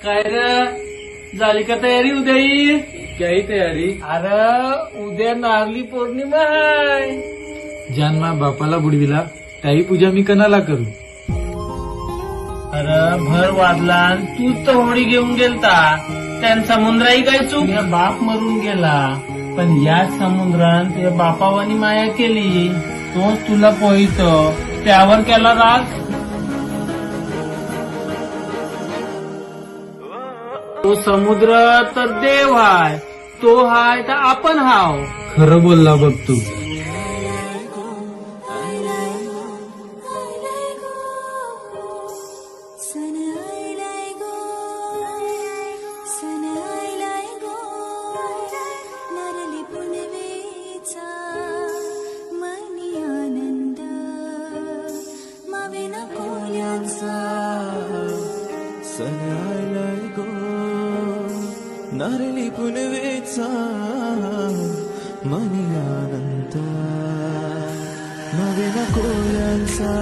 काय रे, झाली का तयारी उद्याही? काही तयारी? अरे उद्या नारली पौर्णिमा आहे. ज्यान मा बापाला बुडविला त्याही पूजा मी कणाला करू? अरे भर वाजला आणि तूच तर होडी घेऊन गेलता. त्यान समुद्राही काय चूक? तुझा बाप मरून गेला, पण या समुद्रान तुझ्या बापावानी माया केली. तोच तुला पोहित, त्यावर केला राग. तो समुद्र तर देव हाय, तो हाय तर आपण हाव. खरं बोलला बघ तू. नारळी पुनवेचा मनी आनंद नवीन कोयांचा.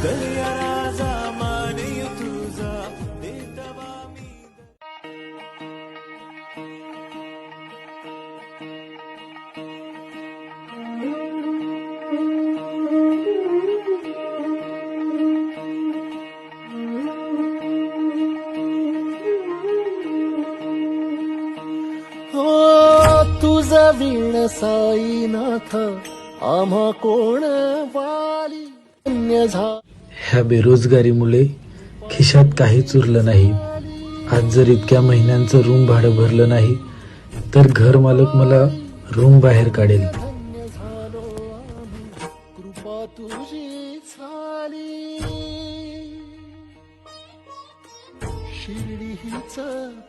दर्या राजा माने तुझा देतवा मी. हो तुझा वीण साईनाथ आम्हा कोण वाली झा. ह्या बेरोजगारीमुळे खिशात काहीच उरलं नाही. आज जर इतक्या महिन्यांचं रूम भाडं भरलं नाही तर घर मालक मला रूम बाहेर काढेल. कृपा तुझी झाली शिर्डी हीच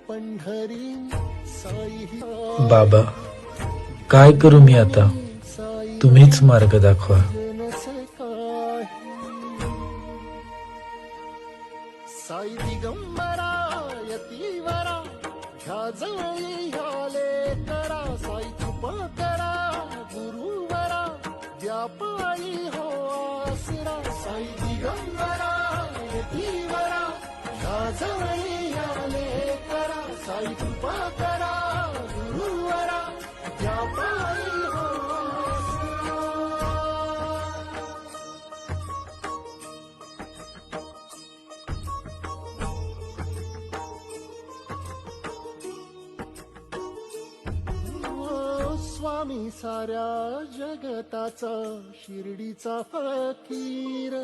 पंढरी साई. बाबा, काय करू मी आता? तुम्हीच मार्ग दाखवा. साई दिगंबरा यतीवरा ह्या जवळी ह्याले करा. साई कृपा करा गुरुवरा व्यापाळी हो आसरा. साई दिगंबरा यतीवरा ह्या जवळी ह्याले करा. साई कृपा करा गुरुवरा व्यापाळी हो आसरा. स्वामी साऱ्या जगताचा शिर्डीचा फकीर.